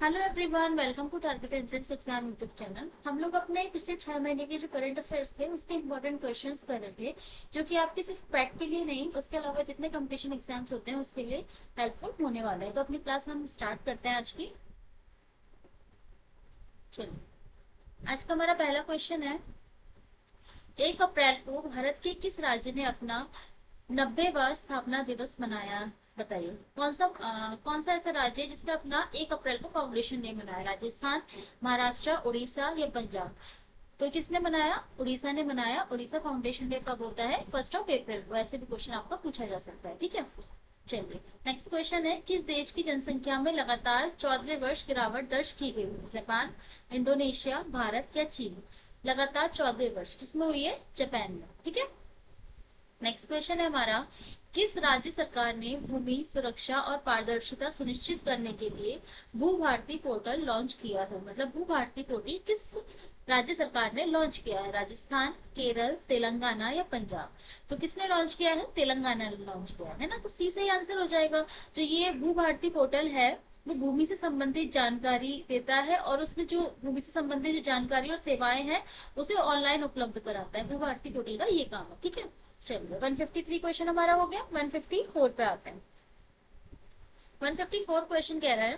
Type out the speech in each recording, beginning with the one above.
Hello everyone, welcome to target entrance exam YouTube channel. हम लोग अपने पिछले 6 महीने के जो करंट अफेयर्स थे उसके इंपॉर्टेंट क्वेश्चंस कर रहे थे, जो कि आपके सिर्फ पैट के लिए नहीं, उसके अलावा जितने कंपटीशन एग्जाम्स होते हैं उसके लिए हेल्पफुल होने वाला है। तो अपनी क्लास हम स्टार्ट करते हैं आज की। चलिए, आज का हमारा पहला क्वेश्चन है, 1 अप्रैल को भारत के किस राज्य ने अपना 90वां स्थापना दिवस मनाया? बताइए कौन सा ऐसा राज्य है जिसने अपना 1 अप्रैल को फाउंडेशन डे मनाया? राजस्थान, महाराष्ट्र, उड़ीसा या पंजाब? तो किसने मनाया? उड़ीसा ने मनाया। उड़ीसा फाउंडेशन डे कब होता है? 1 अप्रैल को। ऐसे भी क्वेश्चन आपका पूछा जा सकता है, ठीक है। चलिए, नेक्स्ट क्वेश्चन है, किस देश की जनसंख्या में लगातार 14वें वर्ष गिरावट दर्ज की गई? जापान, इंडोनेशिया, भारत या चीन? लगातार 14वें वर्ष किसमें हुई है? जापान में, ठीक है। नेक्स्ट क्वेश्चन है हमारा, किस राज्य सरकार ने भूमि सुरक्षा और पारदर्शिता सुनिश्चित करने के लिए भू भारती पोर्टल लॉन्च किया है? मतलब भू भारती पोर्टल किस राज्य सरकार ने लॉन्च किया है? राजस्थान, केरल, तेलंगाना या पंजाब? तो किसने लॉन्च किया है? तेलंगाना ने लॉन्च किया है ना। तो सी सही आंसर हो जाएगा। जो ये भू भारती पोर्टल है वो भूमि से संबंधित जानकारी देता है, और उसमें जो भूमि से संबंधित जो जानकारी और सेवाएं हैं उसे ऑनलाइन उपलब्ध कराता है। भू भारती पोर्टल का ये काम है, ठीक है। चलिए, 153 क्वेश्चन हमारा हो गया। 154 पे आते हैं। 154 क्वेश्चन कह रहा है,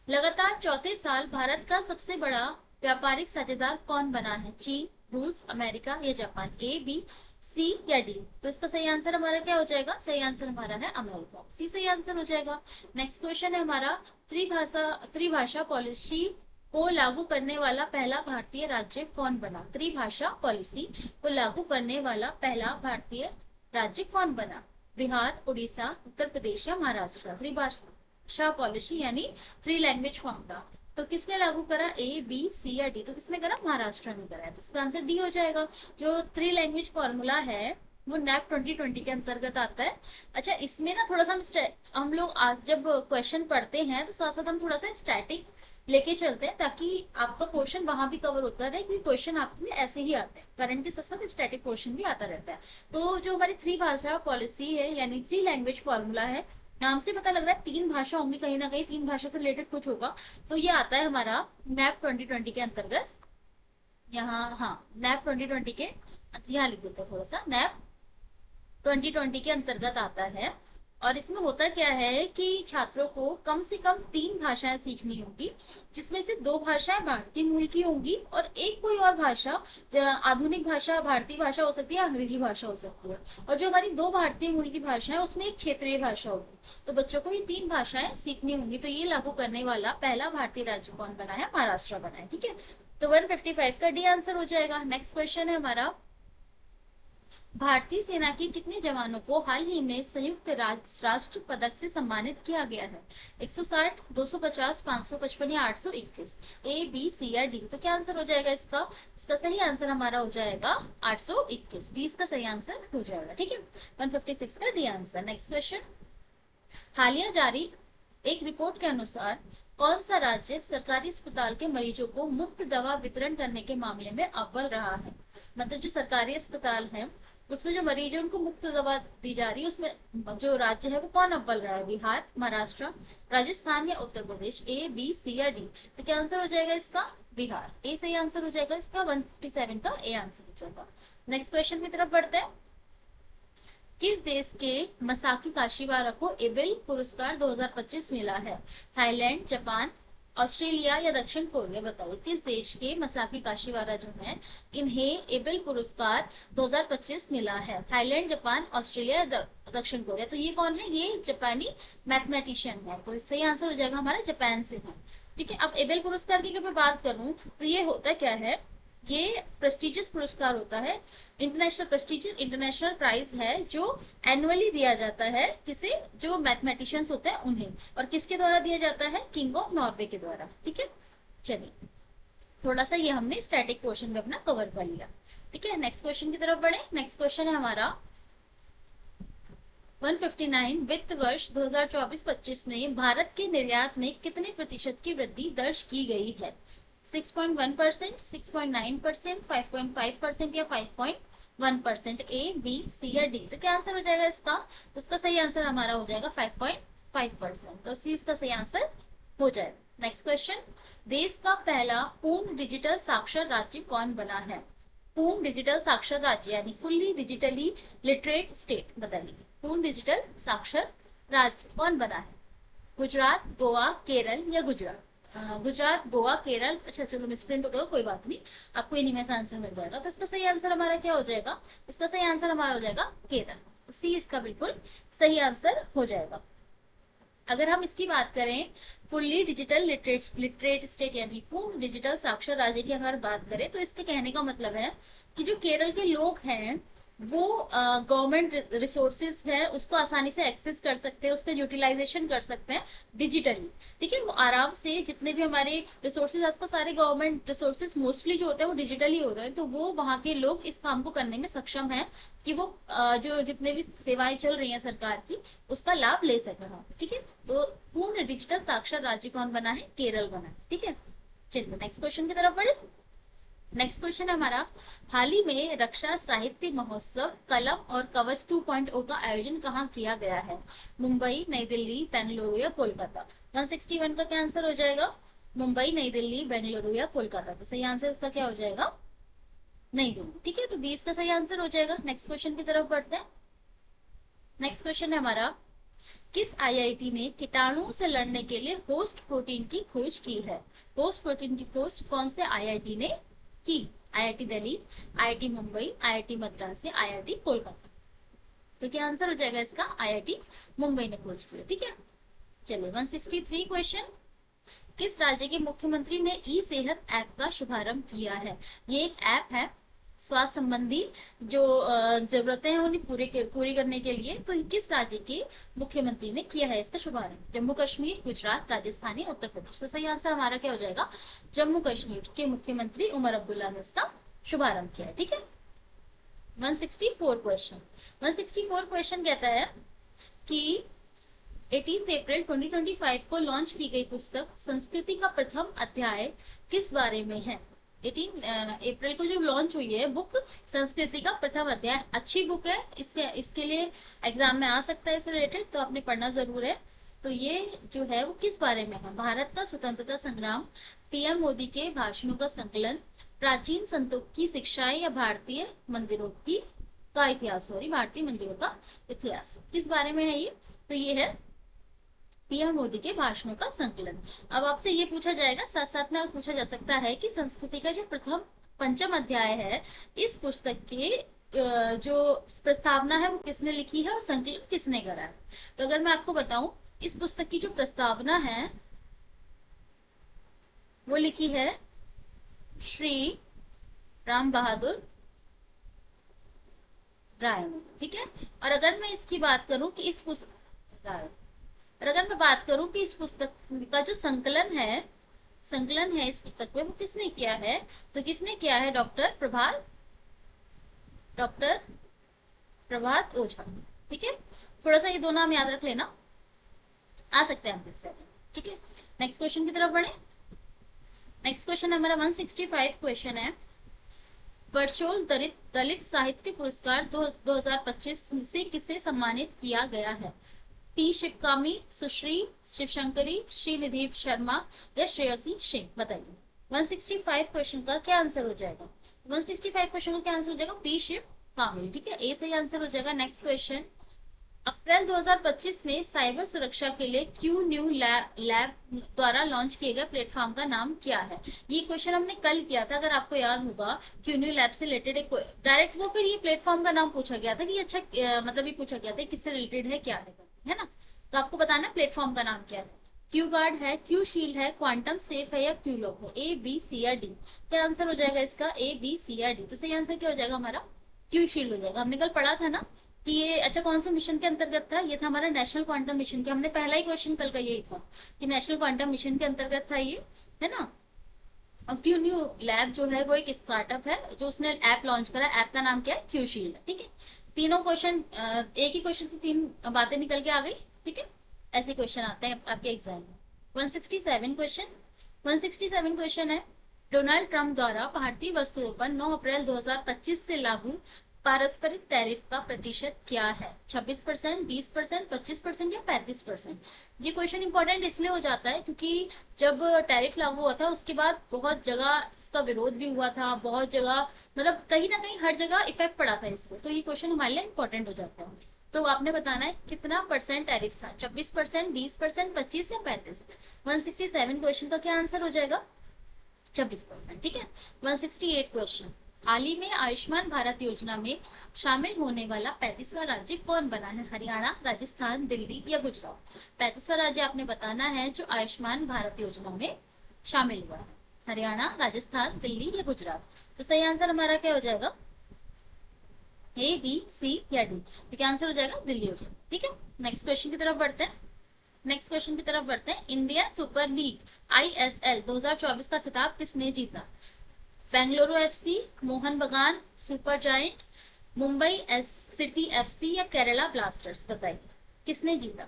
लगातार चौथे साल भारत का सबसे बड़ा व्यापारिक साझेदार कौन बना है? चीन, रूस, अमेरिका या जापान? ए, बी, सी या डी? तो इसका सही आंसर हमारा क्या हो जाएगा? सही आंसर हमारा है अमेरिका। सी सही आंसर हो जाएगा। नेक्स्ट क्वेश्चन है हमारा, त्रिभाषा पॉलिसी को लागू करने वाला पहला भारतीय राज्य कौन बना? त्रिभाषा पॉलिसी को लागू करने वाला पहला भारतीय राज्य कौन बना? बिहार, उड़ीसा, उत्तर प्रदेश या महाराष्ट्र? त्रिभाषा पॉलिसी यानी 3 लैंग्वेज फॉर्मूला तो किसने लागू करा? ए, बी, सी या डी? तो किसने करा? महाराष्ट्र ने करा है। तो इसका आंसर डी हो जाएगा। जो 3 लैंग्वेज फॉर्मूला है वो नैप 2020 के अंतर्गत आता है। अच्छा, इसमें ना थोड़ा सा हम लोग आज जब क्वेश्चन पढ़ते हैं तो साथ साथ हम थोड़ा सा स्टैटिक लेके चलते हैं, ताकि आपका पोर्शन वहां भी कवर होता रहे, क्योंकि क्वेश्चन आपके ऐसे ही आते हैं, करंट के साथ साथ स्टैटिक पोर्शन भी आता रहता है। तो जो हमारी 3 भाषा पॉलिसी है यानी 3 लैंग्वेज फॉर्मूला है, नाम से पता लग रहा है 3 भाषा होंगी, कहीं ना कहीं 3 भाषा से रिलेटेड कुछ होगा। तो ये आता है हमारा नैप 2020 के अंतर्गत। यहाँ हाँ, नैप 2020 के यहाँ लिख देते हैं थोड़ा सा, नैप 2020 के अंतर्गत आता है। और इसमें होता क्या है कि छात्रों को कम से कम 3 भाषाएं सीखनी होगी, जिसमें से 2 भाषाएं भारतीय मूल की होंगी और एक कोई और भाषा, आधुनिक भाषा, भारतीय भाषा हो सकती है, अंग्रेजी भाषा हो सकती है। और जो हमारी 2 भारतीय मूल की भाषा है उसमें एक क्षेत्रीय भाषा होगी। तो बच्चों को ये 3 भाषाएं सीखनी होंगी। तो ये लागू करने वाला पहला भारतीय राज्य कौन बना है? महाराष्ट्र बना है, ठीक है। तो 155 का डी आंसर हो जाएगा। नेक्स्ट क्वेश्चन है हमारा, भारतीय सेना के कितने जवानों को हाल ही में संयुक्त राष्ट्र पदक से सम्मानित किया गया है? 160, 250, 555 या 821? ए, बी, सी या डी? तो क्या आंसर हो जाएगा इसका? इसका सही आंसर हमारा हो जाएगा 821। 20 का सही आंसर हो जाएगा, ठीक है। 156 का डी आंसर। नेक्स्ट क्वेश्चन, हालिया जारी एक रिपोर्ट के अनुसार कौन सा राज्य सरकारी अस्पताल के मरीजों को मुफ्त दवा वितरण करने के मामले में अव्वल रहा है? मतलब जो सरकारी अस्पताल है उसमें जो मरीज है उनको मुफ्त दवा दी जा रही है, उसमें जो राज्य है वो कौन अव्वल रहा है? बिहार, महाराष्ट्र, राजस्थान या उत्तर प्रदेश? ए, बी, सी या डी? तो क्या आंसर हो जाएगा इसका? बिहार। ए सही आंसर हो जाएगा इसका। 157 का ए आंसर हो जाएगा। नेक्स्ट क्वेश्चन की तरफ बढ़ते हैं, किस देश के मसाकी काशीवारा को एबेल पुरस्कार 2025 मिला है? थाईलैंड, जापान, ऑस्ट्रेलिया या दक्षिण कोरिया? बताओ, किस देश के मसाकी काशीवारा जो है इन्हें एबेल पुरस्कार 2025 मिला है? थाईलैंड, जापान, ऑस्ट्रेलिया या दक्षिण कोरिया? तो ये कौन है? ये जापानी मैथमेटिशियन है। तो सही आंसर हो जाएगा हमारा जापान से है, ठीक है। अब एबेल पुरस्कार की अगर मैं बात करूं तो ये होता क्या है? ये प्रेस्टिजियस पुरस्कार होता है, इंटरनेशनल प्रेस्टिजियस इंटरनेशनल प्राइज है, जो एनुअली दिया जाता है किसे? जो मैथमेटिशियंस होते हैं उन्हें। और किसके द्वारा दिया जाता है? किंग ऑफ नॉर्वे के द्वारा, ठीक है। चलिए, थोड़ा सा ये हमने स्टैटिक पोर्शन में अपना कवर कर लिया, ठीक है। नेक्स्ट क्वेश्चन की तरफ बढ़े। नेक्स्ट क्वेश्चन है हमारा 159, वित्त वर्ष 2024-25 में भारत के निर्यात में कितने प्रतिशत की वृद्धि दर्ज की गई है? 6.1%, 6.9%, 5.5% या 5.1%? ए, बी, सी या डी? तो क्या आंसर हो जाएगा इसका? तो इसका सही आंसर हमारा हो जाएगा 5.5%। तो सी इसका सही आंसर हो जाएगा। नेक्स्ट क्वेश्चन, देश का पहला पूर्ण डिजिटल साक्षर राज्य कौन बना है? पूर्ण डिजिटल साक्षर राज्य यानी फुल्ली डिजिटली लिटरेट स्टेट, बताइए पूर्ण डिजिटल साक्षर राज्य कौन बना है? गुजरात, गोवा, केरल या गुजरात? गुजरात, गोवा, केरल, अच्छा चलो मिसप्रिंट हो गया, कोई बात नहीं, आपको इन्हीं में से आंसर मिल जाएगा। तो इसका सही आंसर हमारा क्या हो जाएगा? इसका सही आंसर हमारा हो जाएगा केरल। तो सी इसका बिल्कुल सही आंसर हो जाएगा। अगर हम इसकी बात करें फुल्ली डिजिटल लिटरेट स्टेट यानी पूर्ण डिजिटल साक्षर राज्य की अगर बात करें, तो इसके कहने का मतलब है कि जो केरल के लोग हैं वो गवर्नमेंट रिसोर्सेज है उसको आसानी से एक्सेस कर सकते हैं, उसका यूटिलाइजेशन कर सकते हैं डिजिटली। ठीक है, वो आराम से जितने भी हमारे रिसोर्सेज आजकल सारे गवर्नमेंट रिसोर्सेज मोस्टली जो होते हैं वो डिजिटली हो रहे हैं, तो वो वहाँ के लोग इस काम को करने में सक्षम है कि वो जो जितने भी सेवाएं चल रही हैं सरकार की उसका लाभ ले सके। ठीक है, तो पूर्ण डिजिटल साक्षर राज्य कौन बना है? केरल बना है। ठीक है, चलिए नेक्स्ट क्वेश्चन की तरफ बढ़े। नेक्स्ट क्वेश्चन है हमारा, हाल ही में रक्षा साहित्य महोत्सव कलम और कवच 2.0 का आयोजन कहाँ किया गया है? मुंबई, नई दिल्ली, बेंगलुरु या कोलकाता? 161 का क्या आंसर हो जाएगा? मुंबई, नई दिल्ली, बेंगलुरु या कोलकाता? तो सही आंसर इसका क्या हो जाएगा? नई दिल्ली। ठीक है, तो 20 का सही आंसर हो जाएगा। नेक्स्ट क्वेश्चन की तरफ बढ़ते हैं। नेक्स्ट क्वेश्चन है हमारा, किस आईआईटी ने कीटाणुओं से लड़ने के लिए होस्ट प्रोटीन की खोज की है? होस्ट प्रोटीन की खोज कौन से आईआईटी ने की? IIT Delhi, IIT Mumbai, IIT Madras या आईआईटी कोलकाता? तो क्या आंसर हो जाएगा इसका? आईआईटी मुंबई ने खोज की। ठीक है, चलिए 163 क्वेश्चन, किस राज्य के मुख्यमंत्री ने ई सेहत ऐप का शुभारंभ किया है? ये एक ऐप है स्वास्थ्य संबंधी जो जरूरतें हैं उन्हें पूरी करने के लिए। तो किस राज्य के मुख्यमंत्री ने किया है इसका शुभारंभ? जम्मू कश्मीर, गुजरात, राजस्थान या उत्तर प्रदेश? तो सही आंसर हमारा क्या हो जाएगा? जम्मू कश्मीर के मुख्यमंत्री उमर अब्दुल्ला ने इसका शुभारंभ किया है। ठीक है, 164 क्वेश्चन, 164 क्वेश्चन कहता है कि 18 अप्रैल 2025 को लॉन्च की गई पुस्तक संस्कृति का प्रथम अध्याय किस बारे में है? 18 अप्रैल को जो लॉन्च हुई है बुक संस्कृति का प्रथम अध्याय, अच्छी बुक है, इसके लिए एग्जाम में आ सकता है इससे रिलेटेड, तो आपने पढ़ना जरूर है। तो ये जो है वो किस बारे में है? भारत का स्वतंत्रता संग्राम, पीएम मोदी के भाषणों का संकलन, प्राचीन संतों की शिक्षाएं या भारतीय मंदिरों का इतिहास, सॉरी भारतीय मंदिरों का इतिहास, किस बारे में है ये? तो ये है पीएम मोदी के भाषणों का संकलन। अब आपसे ये पूछा जाएगा, साथ साथ में पूछा जा सकता है कि संस्कृति का जो प्रथम पंचम अध्याय है इस पुस्तक के जो प्रस्तावना है वो किसने लिखी है और संकलन किसने करा है? तो अगर मैं आपको बताऊं, इस पुस्तक की जो प्रस्तावना है वो लिखी है श्री राम बहादुर राय ने। ठीक है, और अगर मैं इसकी बात करूं कि इस पुस्तक और अगर मैं बात करूं कि इस पुस्तक का जो संकलन है इस पुस्तक में वो किसने किया है? तो किसने किया है? डॉक्टर प्रभात ओझा। ठीक है, थोड़ा सा ये दो नाम याद रख लेना, आ सकते हैं हम। ठीक है, नेक्स्ट क्वेश्चन की तरफ बढ़े। नेक्स्ट क्वेश्चन हमारा 165 क्वेश्चन है, वर्चुअल दलित साहित्य पुरस्कार 2025 से किसे सम्मानित किया गया है? पी शिवकामी, सुश्री शिवशंकरी, श्रीनिधि शर्मा या श्रेयसी सिंह? बताइए 165 क्वेश्चन का क्या आंसर हो जाएगा? 165 क्वेश्चन का क्या आंसर हो जाएगा? पी शिवकामी। ठीक है, ए सही आंसर हो जाएगा। नेक्स्ट क्वेश्चन, अप्रैल 2025 में साइबर सुरक्षा के लिए क्यू न्यू लैब द्वारा लॉन्च किए गए प्लेटफॉर्म का नाम क्या है? ये क्वेश्चन हमने कल किया था, अगर आपको याद होगा। क्यू न्यू लैब से रिलेटेड एक डायरेक्ट वो फिर ये प्लेटफॉर्म का नाम पूछा गया था कि अच्छा मतलब ये पूछा गया था किससे रिलेटेड है, क्या है ना? तो आपको बताना प्लेटफॉर्म का नाम क्या है। क्यू गार्ड है, क्यू शील्ड है, क्वांटम सेफ है या क्यू लॉक है? ए, बी, सी या डी? क्या आंसर हो जाएगा इसका? ए, बी, सी या डी? तो सही आंसर क्या हो जाएगा हमारा? क्यू शील्ड हो जाएगा। हमने कल पढ़ा था ना कि ये अच्छा कौन से मिशन के अंतर्गत था? ये था हमारा नेशनल क्वांटम मिशन के, हमने पहला ही क्वेश्चन कल का यही था कि नेशनल क्वांटम मिशन के अंतर्गत था ये, है ना? और क्यू न्यू लैब जो है वो एक स्टार्टअप है जो उसने ऐप लॉन्च करा। ऐप का नाम क्या है? Q shield. ठीक है, तीनों क्वेश्चन एक ही क्वेश्चन से तीन बातें निकल के आ गई। ठीक है, ऐसे क्वेश्चन आते हैं आपके एग्जाम में। 167 क्वेश्चन, 167 क्वेश्चन है, डोनाल्ड ट्रंप द्वारा भारतीय वस्तुओं पर 9 अप्रैल 2025 से लागू पारस्परिक टैरिफ का प्रतिशत क्या है? 26%, 20%, 25% या 35%? ये क्वेश्चन इंपॉर्टेंट इसलिए हो जाता है क्योंकि जब टैरिफ लागू हुआ था उसके बाद बहुत जगह इसका विरोध भी हुआ था, बहुत जगह मतलब कहीं ना कहीं हर जगह इफेक्ट पड़ा था इससे, तो ये क्वेश्चन हमारे लिए इंपॉर्टेंट हो जाता है। तो आपने बताना है कितना परसेंट टैरिफ था, 26%, 20%, 25 या 35? 167 क्वेश्चन का क्या आंसर हो जाएगा? 26%। ठीक है। 168 क्वेश्चन, हाल ही में आयुष्मान भारत योजना में शामिल होने वाला 35वां राज्य कौन बना है? हरियाणा, राजस्थान, दिल्ली या गुजरात? 35वां राज्य आपने बताना है जो आयुष्मान भारत योजना में शामिल हुआ है। हरियाणा, राजस्थान, दिल्ली या गुजरात? तो सही आंसर हमारा क्या हो जाएगा? ए, बी, सी या डी? तो क्या आंसर हो जाएगा? दिल्ली हो जाएगा। ठीक है। नेक्स्ट क्वेश्चन की तरफ बढ़ते हैं। नेक्स्ट क्वेश्चन की तरफ बढ़ते हैं। इंडियन सुपर लीग आईएसएल 2024 का खिताब किसने जीता? बेंगलुरु एफसी, मोहन बगान super giant, Mumbai S city FC या केरला ब्लास्टर्स? बताइए किसने जीता?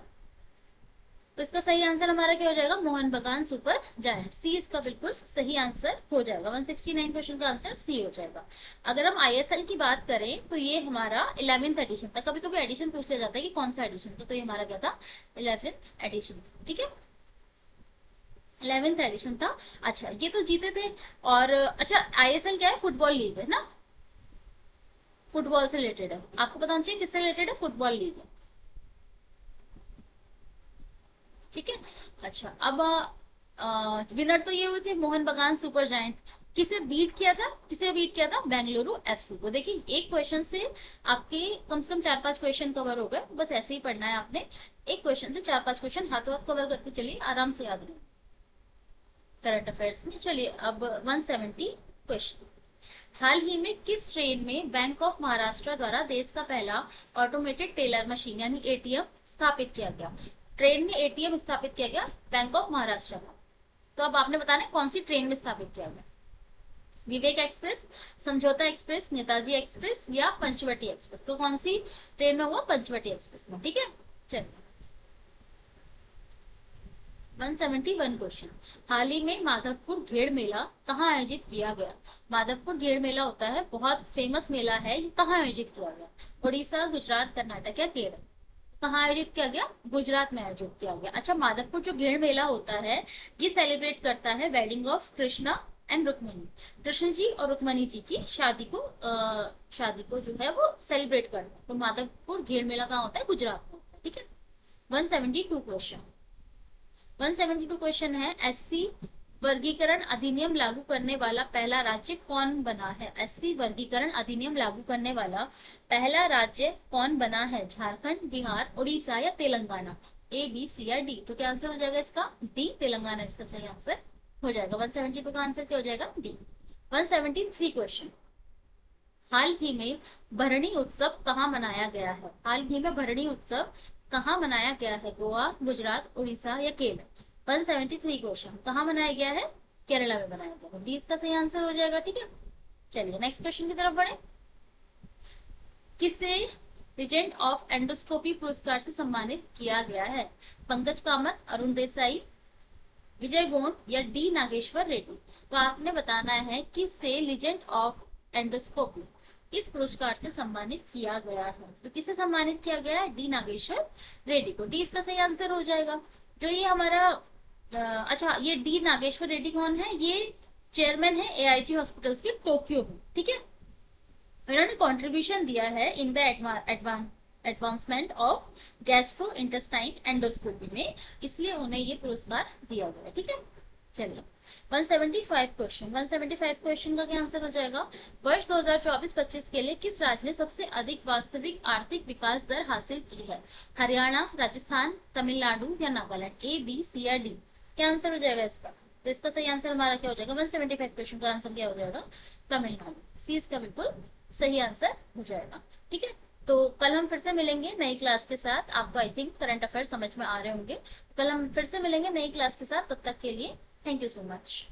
तो इसका सही आंसर हमारा क्या हो जाएगा? मोहन बगान सुपर जायंट। सी इसका बिल्कुल सही आंसर हो जाएगा। 169 क्वेश्चन का आंसर सी हो जाएगा। अगर हम आईएसएल की बात करें तो ये हमारा 11th एडिशन था। कभी कभी एडिशन पूछ लिया जाता है कि कौन सा एडिशन था, तो ये हमारा क्या था? 11th addition. ठीक है, 11th एडिशन था। अच्छा, ये तो जीते थे। और अच्छा, आईएसएल क्या है? फुटबॉल लीग है ना, फुटबॉल से रिलेटेड है। आपको पता होना चाहिए किससे रिलेटेड है? फुटबॉल लीग है। ठीक है। अच्छा, अब विनर तो ये हुए थे मोहन बगान सुपर जायंट। किसे बीट किया था? किसे बीट किया था? बेंगलुरु एफसी को। देखिए, एक क्वेश्चन से आपके कम से कम 4-5 क्वेश्चन कवर हो गए। बस ऐसे ही पढ़ना है आपने, एक क्वेश्चन से 4-5 क्वेश्चन हाथों हाथ कवर करके चलिए, आराम से याद रहे करंट अफेयर्स में। चलिए अब 170 क्वेश्चन, हाल ही में किस ट्रेन में बैंक ऑफ महाराष्ट्र द्वारा देश का पहला ऑटोमेटेड टेलर मशीन यानी एटीएम स्थापित किया गया? ट्रेन में एटीएम स्थापित किया गया बैंक ऑफ महाराष्ट्र में। तो अब आपने बताना है कौन सी ट्रेन में स्थापित किया गया? विवेक एक्सप्रेस, समझौता एक्सप्रेस, नेताजी एक्सप्रेस या पंचवटी एक्सप्रेस? तो कौन सी ट्रेन में हुआ? पंचवटी एक्सप्रेस में। ठीक है। चलिए 171 क्वेश्चन, हाल ही में माधवपुर घेड़ मेला कहाँ आयोजित किया गया? माधवपुर घेड़ मेला होता है, बहुत फेमस मेला है। ये कहाँ आयोजित किया गया? उड़ीसा, गुजरात, कर्नाटक या केरल? कहाँ आयोजित किया गया? गुजरात में आयोजित किया गया। अच्छा, माधवपुर जो घेड़ मेला होता है ये सेलिब्रेट करता है wedding of Krishna and Rukmini. Krishna ji और रुक्मणी जी की शादी को जो है वो सेलिब्रेट करता है। तो माधवपुर घेड़ मेला कहाँ होता है? गुजरात में होता है। ठीक है। 172 क्वेश्चन, 172 क्वेश्चन है, एससी वर्गीकरण अधिनियम लागू करने वाला पहला राज्य कौन बना है? एससी वर्गीकरण अधिनियम लागू करने वाला पहला राज्य कौन बना है? झारखंड, बिहार, उड़ीसा या तेलंगाना? ए, बी, सी या डी? तो क्या आंसर हो जाएगा इसका? डी, तेलंगाना इसका सही आंसर हो जाएगा। 172 का आंसर क्या हो जाएगा? डी। 173 क्वेश्चन, हाल ही में भरणी उत्सव कहाँ मनाया गया है? हाल ही में भरणी उत्सव कहाँ मनाया गया है? गोवा, गुजरात, उड़ीसा या केरल? 173 क्वेश्चन, कहाँ मनाया गया है? केरला में मनाया गया है। डी इसका सही आंसर हो जाएगा। ठीक है। चलिए नेक्स्ट क्वेश्चन की तरफ बढ़े। किसे लीजेंड ऑफ एंडोस्कोपी पुरस्कार से सम्मानित किया गया है? पंकज कामत, अरुण देसाई, विजय गोंड या डी नागेश्वर रेड्डी? तो आपने बताना है किससे लीजेंड ऑफ एंडोस्कोपी इस पुरस्कार से सम्मानित किया गया है। तो किसे सम्मानित किया गया है? डी नागेश्वर रेड्डी को। डी इसका सही आंसर हो जाएगा। जो ये हमारा अच्छा, ये डी नागेश्वर रेड्डी कौन है? ये चेयरमैन है एआईजी हॉस्पिटल्स के टोक्यो में। ठीक है। इन्होंने कंट्रीब्यूशन दिया है in the advancement of gastro intestine endoscopy में, इसलिए उन्हें ये पुरस्कार दिया गया। ठीक है। चलिए 175 क्वेश्चन, 175 क्वेश्चन का क्या आंसर हो जाएगा? वर्ष 2024-25 के लिए किस राज्य ने सबसे अधिक वास्तविक आर्थिक विकास दर हासिल की है? हरियाणा, राजस्थान, तमिलनाडु या नागालैंड? ए, बी, सी या डी? क्या आंसर हो जाएगा इसका? तो इसका सही आंसर हमारा क्या हो जाएगा? 175 क्वेश्चन का आंसर क्या हो जाएगा? तमिलनाडु। सी इसका बिल्कुल सही आंसर हो जाएगा। ठीक है। तो कल हम फिर से मिलेंगे नई क्लास के साथ। आपको आई थिंक करंट अफेयर समझ में आ रहे होंगे। कल हम फिर से मिलेंगे नई क्लास के साथ। तब तक के लिए थैंक यू सो मच।